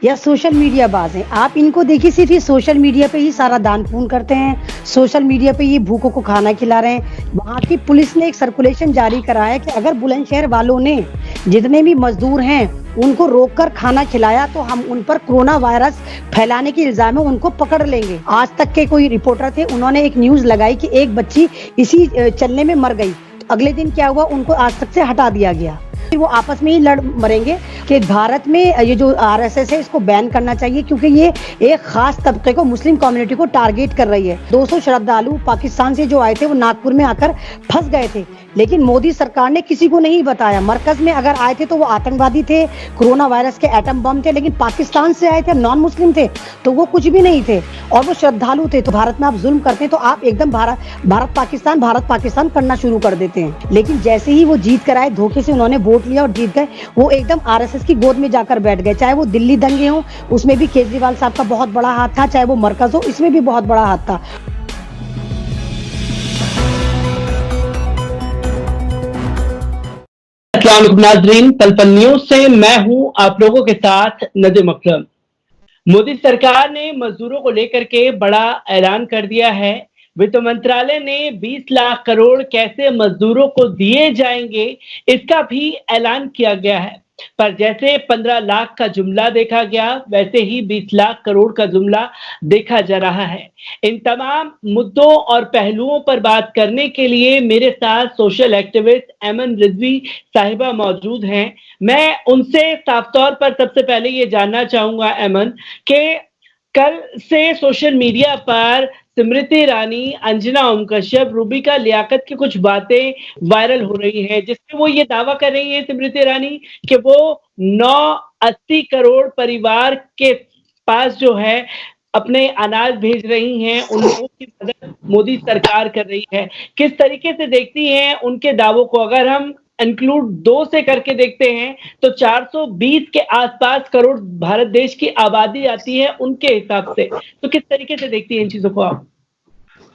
या social media बाज हैं। आप इनको देखिए, सिर्फ ये सोशल मीडिया पे ही सारा दान पुण्य करते हैं, सोशल मीडिया पे ये भूखों को खाना खिला रहे हैं। वहाँ की पुलिस ने एक सर्कुलेशन जारी करा है कि अगर बुलंदशहर वालों ने जितने भी मजदूर हैं उनको रोककर खाना खिलाया तो हम उन पर कोरोना वायरस फैलाने के इल्जाम में उनको पकड़ लेंगे। आज तक के कोई रिपोर्टर थे, उन्होंने एक न्यूज लगाई कि एक बच्ची इसी चलने में मर गई। तो अगले दिन क्या हुआ, उनको आज तक से हटा दिया गया। वो आपस में ही लड़ मरेंगे कि भारत में ये जो आरएसएस है इसको बैन करना चाहिए, क्योंकि ये एक खास तबके को, मुस्लिम कम्युनिटी को टारगेट कर रही है। 200 श्रद्धालु पाकिस्तान से जो आए थे वो नागपुर में आकर फंस गए थे, लेकिन मोदी सरकार ने किसी को नहीं बताया। मरकज में अगर आए थे तो वो आतंकवादी थे, कोरोना वायरस के एटम बम थे, लेकिन पाकिस्तान से आए थे, नॉन मुस्लिम थे, तो वो कुछ भी नहीं थे और वो श्रद्धालु थे। तो भारत में आप जुल्म करते हैं तो आप एकदम भारत पाकिस्तान करना शुरू कर देते हैं। लेकिन जैसे ही वो जीत कर आए, धोखे से उन्होंने वोट लिया और जीत गए, वो एकदम आरएसएस की गोद में जाकर बैठ गए। चाहे वो दिल्ली दंगे हो, उसमें भी केजरीवाल साहब का बहुत बड़ा हाथ था, चाहे वो मरकज हो, इसमें भी बहुत बड़ा हाथ था। अस्सलाम नाज़रीन, तलपन न्यूज से मैं हूं आप लोगों के साथ नदीम अकरम। मोदी सरकार ने मजदूरों को लेकर के बड़ा ऐलान कर दिया है। वित्त मंत्रालय ने 20 लाख करोड़ कैसे मजदूरों को दिए जाएंगे इसका भी ऐलान किया गया है। पर जैसे 15 लाख का जुमला देखा गया, वैसे ही 20 लाख करोड़ का जुमला देखा जा रहा है। इन तमाम मुद्दों और पहलुओं पर बात करने के लिए मेरे साथ सोशल एक्टिविस्ट एमन रिजवी साहिबा मौजूद हैं। मैं उनसे साफ तौर पर सबसे पहले ये जानना चाहूंगा एमन के कल से सोशल मीडिया पर स्मृति ईरानी, अंजना ओम कश्यप, रूबिका लियाकत की कुछ बातें वायरल हो रही हैं, जिसमें वो ये दावा कर रही है स्मृति ईरानी कि वो 980 करोड़ परिवार के पास जो है अपने अनाज भेज रही हैं, उन लोगों की मदद मोदी सरकार कर रही है। किस तरीके से देखती हैं उनके दावों को? अगर हम इंक्लूड 2 से करके देखते हैं तो 420 के आसपास करोड़ भारत देश की आबादी आती है उनके हिसाब से। तो किस तरीके से देखती हैं इन चीजों को आप?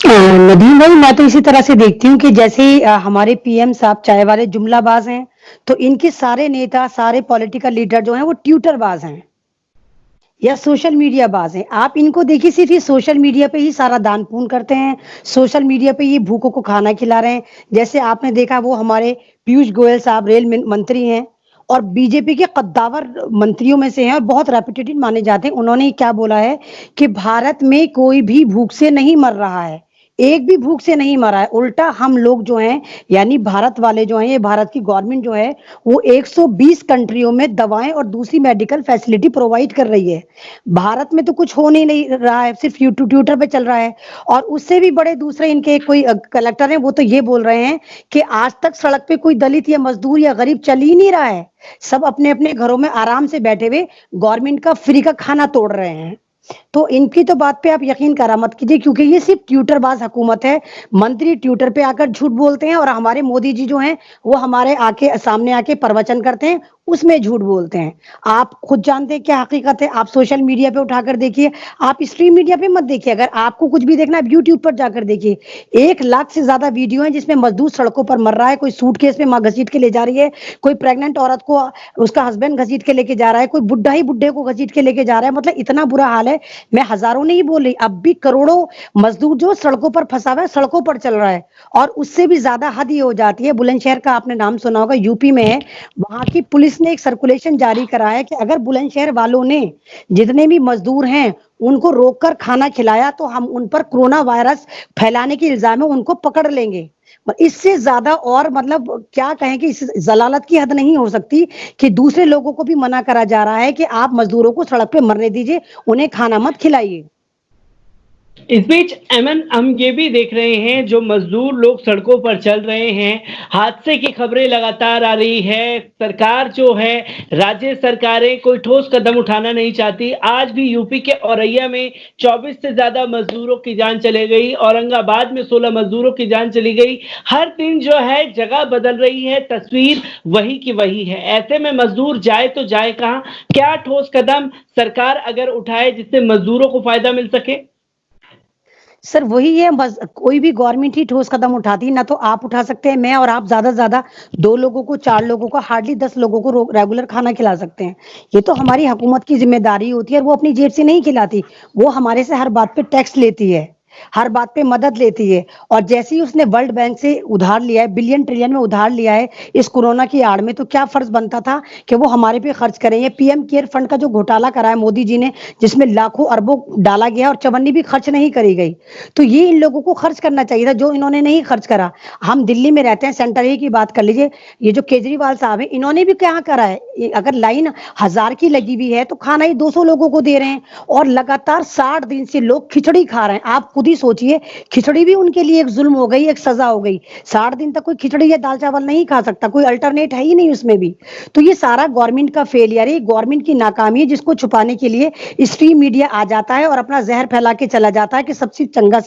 नदीम भाई, मैं तो इसी तरह से देखती हूँ कि जैसे हमारे पीएम साहब चाय वाले जुमलाबाज हैं, तो इनके सारे नेता, सारे पॉलिटिकल लीडर जो हैं वो ट्यूटरबाज हैं या सोशल मीडिया बाज हैं। आप इनको देखिए, सिर्फ ये सोशल मीडिया पे ही सारा दान पुण्य करते हैं, सोशल मीडिया पे ये भूखों को खाना खिला रहे हैं। जैसे आपने देखा, वो हमारे पीयूष गोयल साहब रेल मंत्री हैं और बीजेपी के कद्दावर मंत्रियों में से हैं और बहुत रेपुटेटेड माने जाते हैं। उन्होंने क्या बोला है कि भारत में कोई भी भूख से नहीं मर रहा है, एक भी भूख से नहीं मरा है। उल्टा हम लोग जो हैं, यानी भारत वाले जो हैं, ये भारत की गवर्नमेंट जो है वो 120 कंट्रियों में दवाएं और दूसरी मेडिकल फैसिलिटी प्रोवाइड कर रही है। भारत में तो कुछ हो नहीं रहा है, सिर्फ ट्विटर पे चल रहा है। और उससे भी बड़े दूसरे इनके कोई कलेक्टर हैं, वो तो ये बोल रहे हैं कि आज तक सड़क पे कोई दलित या मजदूर या गरीब चल ही नहीं रहा है, सब अपने अपने घरों में आराम से बैठे हुए गवर्नमेंट का फ्री का खाना तोड़ रहे हैं। तो इनकी तो बात पे आप यकीन करा मत कीजिए, क्योंकि ये सिर्फ ट्विटरबाज हुकूमत है। मंत्री ट्विटर पे आकर झूठ बोलते हैं और हमारे मोदी जी जो हैं वो हमारे सामने आके प्रवचन करते हैं, उसमें झूठ बोलते हैं। आप खुद जानते हैं क्या हकीकत है। आप सोशल मीडिया पे उठाकर देखिए, आप स्ट्रीम मीडिया पे मत देखिए। अगर आपको कुछ भी देखना है, यूट्यूब पर जाकर देखिए। 1 लाख से ज्यादा वीडियो है जिसमें मजदूर सड़कों पर मर रहा है, कोई सूटकेस में माँ घसीट के ले जा रही है, कोई प्रेग्नेंट औरत को उसका हस्बैंड घसीट के लेके जा रहा है, कोई बुढ़ा ही बुढ़े को घसीट के लेके जा रहा है। मतलब इतना बुरा हाल है। मैं हजारों नहीं बोल रही, अब भी करोड़ों मजदूर जो सड़कों पर फंसा हुआ है, सड़कों पर चल रहा है। और उससे भी ज्यादा हद ये हो जाती है, बुलंदशहर का आपने नाम सुना होगा, यूपी में है। वहां की पुलिस ने एक सर्कुलेशन जारी करा है कि अगर बुलंदशहर वालों ने जितने भी मजदूर हैं उनको रोककर खाना खिलाया तो हम उन पर कोरोना वायरस फैलाने के इल्जाम में उनको पकड़ लेंगे। इससे ज्यादा और मतलब क्या कहें कि इस जलालत की हद नहीं हो सकती कि दूसरे लोगों को भी मना करा जा रहा है कि आप मजदूरों को सड़क पे मरने दीजिए, उन्हें खाना मत खिलाइए। इस बीच एमन, हम ये भी देख रहे हैं जो मजदूर लोग सड़कों पर चल रहे हैं, हादसे की खबरें लगातार आ रही है। सरकार जो है, राज्य सरकारें कोई ठोस कदम उठाना नहीं चाहती। आज भी यूपी के औरैया में 24 से ज्यादा मजदूरों की जान चली गई, औरंगाबाद में 16 मजदूरों की जान चली गई। हर दिन जो है जगह बदल रही है, तस्वीर वही की वही है। ऐसे में मजदूर जाए तो जाए कहां? क्या ठोस कदम सरकार अगर उठाए जिससे मजदूरों को फायदा मिल सके? सर वही है, बस कोई भी गवर्नमेंट ही ठोस कदम उठाती है, ना तो आप उठा सकते हैं, मैं और आप ज्यादा से ज्यादा 2 लोगों को, 4 लोगों को, हार्डली 10 लोगों को रेगुलर खाना खिला सकते हैं। ये तो हमारी हुकूमत की जिम्मेदारी होती है, और वो अपनी जेब से नहीं खिलाती, वो हमारे से हर बात पे टैक्स लेती है, हर बात पे मदद लेती है। और जैसे ही उसने वर्ल्ड बैंक से उधार लिया है, बिलियन ट्रिलियन में उधार लिया है इस कोरोना की आड़ में, तो क्या फर्ज बनता था कि वो हमारे पे खर्च करें। ये पीएम केयर फंड का जो घोटाला करा है मोदी जी ने, जिसमें लाखों अरबों डाला गया और चवन्नी भी खर्च नहीं करी गई, तो ये इन लोगों को खर्च करना चाहिए था, जो इन्होंने नहीं खर्च करा। हम दिल्ली में रहते हैं, सेंटर ही की बात कर लीजिए, ये जो केजरीवाल साहब है, इन्होंने भी क्या करा है, अगर लाइन 1000 की लगी हुई है तो खाना ही 200 लोगों को दे रहे हैं, और लगातार 60 दिन से लोग खिचड़ी खा रहे हैं। आप खुद ही सोचिए, खिचड़ी भी उनके लिए एक जुल्म हो गई, एक सजा हो गई। 60 दिन तक कोई खिचड़ी या दाल चावल नहीं खा सकता, कोई अल्टरनेट है ही नहीं उसमें भी। तो ये सारा गवर्नमेंट का फेलियर है, गवर्नमेंट की नाकामी है, जिसको छुपाने के लिए स्ट्रीम मीडिया आ जाता है और अपना जहर फैला के चला जाता है कि सबसे चंगा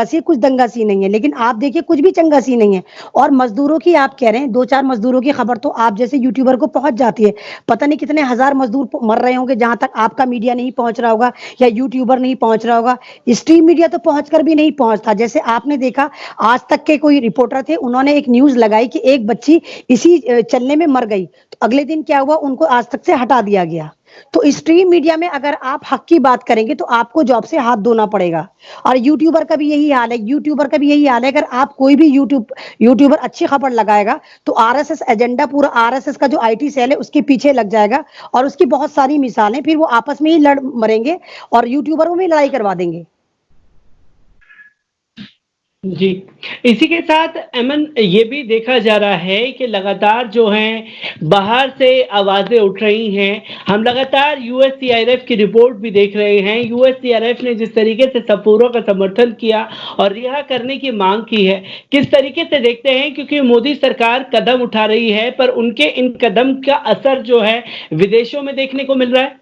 सी कुछ दंगा सी नहीं है। लेकिन आप देखिए, कुछ भी चंगा सी नहीं है। और मजदूरों की आप कह रहे हैं, 2-4 मजदूरों की खबर तो आप जैसे यूट्यूबर को पहुंच जाती है, पता नहीं कितने हजार मजदूर मर रहे होंगे जहां तक आपका मीडिया नहीं पहुंच रहा होगा या यूट्यूबर नहीं पहुंच रहा होगा। स्ट्रीम मीडिया तो पहुंचकर भी नहीं पहुंचता। जैसे आपने देखा, आज तक के कोई रिपोर्टर थे, उन्होंने एक न्यूज लगाई कि एक बच्ची इसी चलने में मर गई, तो अगले दिन क्या हुआ, उनको आज तक से हटा दिया गया। तो स्ट्रीम मीडिया में अगर आप हक की बात करेंगे तो आपको जॉब से हाथ धोना पड़ेगा। और यूट्यूबर का भी यही हाल है, अगर आप कोई भी यूट्यूबर अच्छी खबर लगाएगा तो आरएसएस एजेंडा, पूरा आरएसएस का जो आईटी सेल है उसके पीछे लग जाएगा, और उसकी बहुत सारी मिसालें, फिर वो आपस में ही लड़ मरेंगे और यूट्यूबरों में लड़ाई करवा देंगे। जी, इसी के साथ अमन, ये भी देखा जा रहा है कि लगातार जो है बाहर से आवाजें उठ रही हैं। हम लगातार यूएससीआईएफ की रिपोर्ट भी देख रहे हैं। यूएससीआईएफ ने जिस तरीके से सफूरों का समर्थन किया और रिहा करने की मांग की है, किस तरीके से देखते हैं, क्योंकि मोदी सरकार कदम उठा रही है, पर उनके इन कदम का असर जो है विदेशों में देखने को मिल रहा है।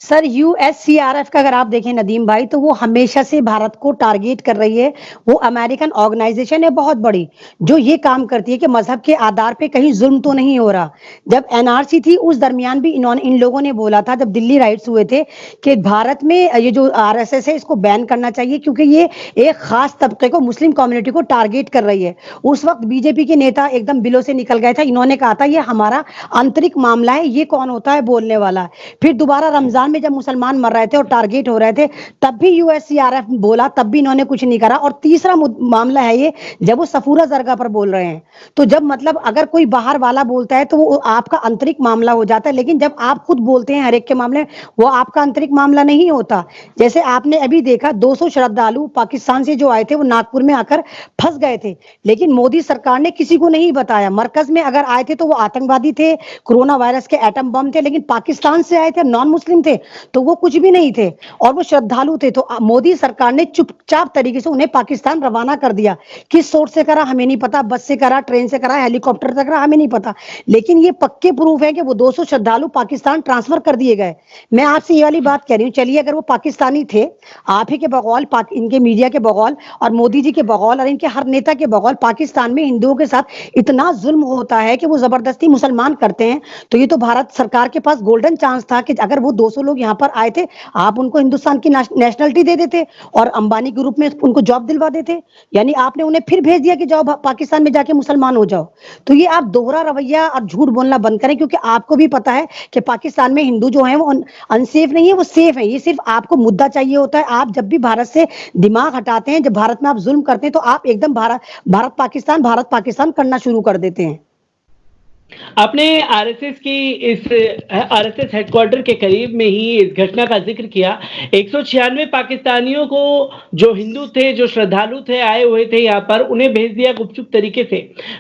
सर यूएससीआरएफ का अगर आप देखें नदीम भाई, तो वो हमेशा से भारत को टारगेट कर रही है। वो अमेरिकन ऑर्गेनाइजेशन है बहुत बड़ी, जो ये काम करती है कि मजहब के आधार पे कहीं जुल्म तो नहीं हो रहा। जब एनआरसी थी उस दरमियान भी इन लोगों ने बोला था, जब दिल्ली राइट्स हुए थे, कि भारत में ये जो आरएसएस है इसको बैन करना चाहिए, क्योंकि ये एक खास तबके को, मुस्लिम कम्युनिटी को टारगेट कर रही है। उस वक्त बीजेपी के नेता एकदम बिलों से निकल गए थे, इन्होंने कहा था ये हमारा आंतरिक मामला है, ये कौन होता है बोलने वाला। फिर दोबारा रमजान में जब मुसलमान मर रहे थे और टारगेट हो रहे थे, तब भी यूएससीआरएफ बोला, तब भी इन्होंने कुछ नहीं करा। और तीसरा मामला है ये, जब वो सफूरा जरगा पर बोल रहे हैं, तो जब मतलब अगर कोई बाहर वाला बोलता है तो वो आपका आंतरिक मामला हो जाता है, लेकिन जब आप खुद बोलते हैं हर एक के मामले, वो आपका आंतरिक मामला नहीं होता। जैसे आपने अभी देखा, 200 श्रद्धालु पाकिस्तान से जो आए थे वो नागपुर में आकर फंस गए थे, लेकिन मोदी सरकार ने किसी को नहीं बताया। मरकज में अगर आए थे तो वो आतंकवादी थे, कोरोना वायरस के एटम बम थे, लेकिन पाकिस्तान से आए थे, नॉन मुस्लिम थे, तो वो कुछ भी नहीं थे और वो श्रद्धालु थे। तो मोदी सरकार ने चुपचाप तरीके से उन्हें पाकिस्तान रवाना कर दिया। किस सोर्स से करा हमें नहीं पता, बस से करा, ट्रेन से करा, हेलीकॉप्टर से करा, हमें नहीं पता, लेकिन ये पक्के प्रूफ है कि वो 200 श्रद्धालु पाकिस्तान ट्रांसफर कर दिए गए। मैं आपसे ये वाली बात कह रही हूँ, चलिए अगर वो पाकिस्तानी थे, आप ही के बगौल, इनके मीडिया के बगौल और मोदी जी के बगौल और इनके हर नेता के बगौल पाकिस्तान में हिंदुओं के साथ इतना जुल्म होता है कि वो जबरदस्ती मुसलमान करते हैं, तो ये तो भारत सरकार के पास गोल्डन चांस था कि अगर वो 200 लोग यहाँ पर आए थे, आप उनको हिंदुस्तान की नेशनलिटी दे देते और अंबानी ग्रुप में उनको जॉब दिलवा देते। यानी आपने उन्हें फिर भेज दिया कि जाओ पाकिस्तान में जाके मुसलमान हो जाओ। तो ये आप दोहरा रवैया और झूठ बोलना बंद करें, क्योंकि आपको भी पता है कि पाकिस्तान में हिंदू जो है वो अनसेफ नहीं है, वो सेफ है। ये सिर्फ आपको मुद्दा चाहिए होता है। आप जब भी भारत से दिमाग हटाते हैं, जब भारत में आप जुल्म करते हैं, तो आप एकदम भारत पाकिस्तान करना शुरू कर देते हैं। आपने आरएसएस की इस आरएसएस हेडक्वार्टर के करीब में ही इस घटना का जिक्र किया। 196 पाकिस्तानियों को, जो हिंदू थे, जो श्रद्धालु थे, आए हुए थे यहाँ पर, उन्हें भेज दिया गुपचुप तरीके से।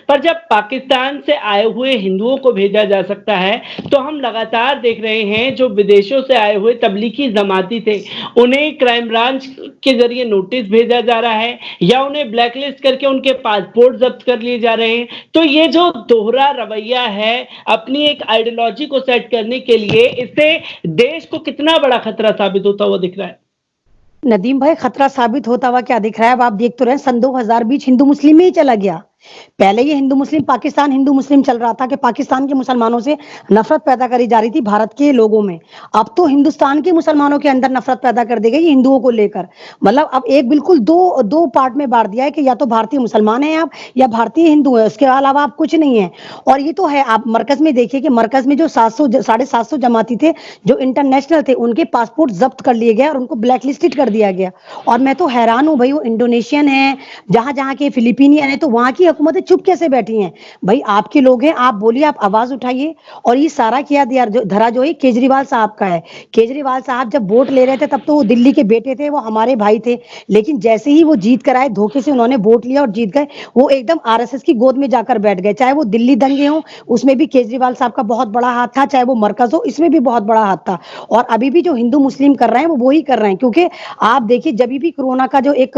पर जब पाकिस्तान से आए हुए हिंदुओं को भेजा जा सकता है, तो हम लगातार देख रहे हैं जो विदेशों से आए हुए तबलीगी जमाती थे, उन्हें क्राइम ब्रांच के जरिए नोटिस भेजा जा रहा है या उन्हें ब्लैकलिस्ट करके उनके पासपोर्ट जब्त कर लिए जा रहे हैं। तो ये जो दोहरा रवैया है अपनी एक आइडियोलॉजी को सेट करने के लिए, इससे देश को कितना बड़ा खतरा साबित होता हुआ दिख रहा है? नदीम भाई, खतरा साबित होता हुआ क्या दिख रहा है? अब आप देख तो रहे हैं, सन 2020 हिंदू मुस्लिम में ही चला गया। पहले ये हिंदू मुस्लिम पाकिस्तान हिंदू मुस्लिम चल रहा था कि पाकिस्तान के मुसलमानों से नफरत पैदा करी जा रही थी भारत के लोगों में। अब तो हिंदुस्तान के मुसलमानों के अंदर नफरत पैदा कर दी गई हिंदुओं को लेकर। मतलब अब एक बिल्कुल दो पार्ट में बांट दिया है कि या तो भारतीय मुसलमान हैं आप या भारतीय हिंदू है, उसके अलावा आप कुछ नहीं है। और ये तो है, आप मरकज में देखिए कि मरकज में जो 750 जमाती थे जो इंटरनेशनल थे, उनके पासपोर्ट जब्त कर लिए गए और उनको ब्लैकलिस्टेड कर दिया गया। और मैं तो हैरान हूं भाई, वो इंडोनेशियन है, जहां जहां के फिलिपीनियन है, तो वहां की हुकूमतें चुप कैसे बैठी हैं? भाई आपके लोग हैं, आप बोलिए, आप आवाज उठाइए। और ये सारा किया दिया जो धरा जो है केजरीवाल साहब का है। केजरीवाल साहब जब वोट ले रहे थे तब तो वो दिल्ली के बेटे थे, वो हमारे भाई थे, लेकिन जैसे ही वो जीत कर आए, धोखे से उन्होंने वोट लिया और जीत गए, वो एकदम आरएसएस की गोद में जाकर बैठ गए। चाहे वो दिल्ली दंगे हो, उसमें भी केजरीवाल साहब का बहुत बड़ा हाथ था, चाहे वो मरकज हो, इसमें भी बहुत बड़ा हाथ था। और अभी भी जो हिंदू मुस्लिम कर रहे हैं वो ही कर रहे हैं, क्योंकि आप देखिए जब भी कोरोना का जो एक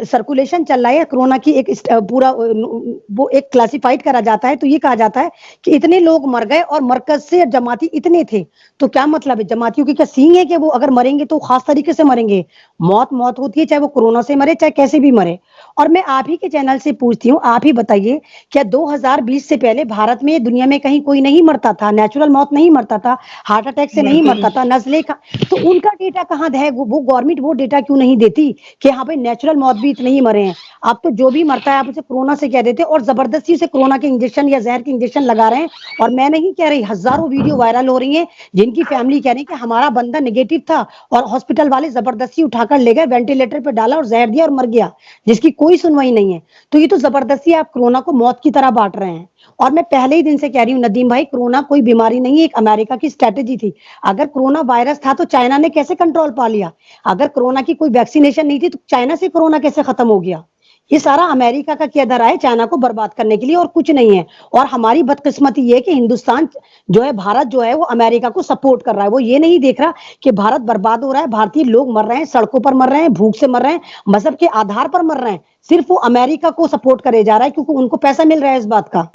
सर्कुलेशन चल रहा है, कोरोना की एक पूरा वो एक क्लासिफाइड करा जाता है, तो ये कहा जाता है कि इतने लोग मर गए और मरकज से जमाती इतने थे। तो क्या मतलब है, जमातियों की क्या सींग है कि वो अगर मरेंगे तो खास तरीके से मरेंगे? मौत होती है, चाहे वो कोरोना से मरे चाहे कैसे भी मरे। और मैं आप ही के चैनल से पूछती हूँ, आप ही बताइए, क्या 2020 से पहले भारत में दुनिया में कहीं कोई नहीं मरता था, नेचुरल मौत नहीं मरता था, हार्ट अटैक से नहीं मरता था, नजले का? तो उनका डेटा कहाँ है? वो गवर्नमेंट वो डेटा क्यों नहीं देती कि हाँ भाई नेचुरल मौत भी इतने ही मरे हैं? आप तो जो भी मरता है आप उसे कोरोना से कह देते, और जबरदस्ती से कोरोना के इंजेक्शन या जहर के इंजेक्शन लगा रहे हैं। और मैं नहीं कह रही, हजारों वीडियो वायरल हो रही हैं जिनकी फैमिली कह रही है कि हमारा बंदा नेगेटिव था और हॉस्पिटल वाले जबरदस्ती उठाकर ले गए, वेंटिलेटर पे डाला और जहर दिया और मर गया, जिसकी कोई सुनवाई नहीं है। तो ये तो जबरदस्ती आप कोरोना को मौत की तरह बांट रहे हैं। और मैं पहले ही दिन से कह रही हूँ नदीम भाई, कोरोना कोई बीमारी नहीं है, एक अमेरिका की स्ट्रेटेजी थी। अगर कोरोना वायरस था तो चाइना ने कैसे कंट्रोल पा लिया? अगर कोरोना की कोई वैक्सीनेशन नहीं थी तो चाइना से कोरोना कैसे खत्म हो गया? ये सारा अमेरिका का किया धरा है चाइना को बर्बाद करने के लिए, और कुछ नहीं है। और हमारी बदकिस्मती ये है कि हिंदुस्तान जो है, भारत जो है, वो अमेरिका को सपोर्ट कर रहा है। वो ये नहीं देख रहा कि भारत बर्बाद हो रहा है, भारतीय लोग मर रहे हैं, सड़कों पर मर रहे हैं, भूख से मर रहे हैं, मजहब के आधार पर मर रहे हैं। सिर्फ वो अमेरिका को सपोर्ट करे जा रहा है क्योंकि उनको पैसा मिल रहा है इस बात का।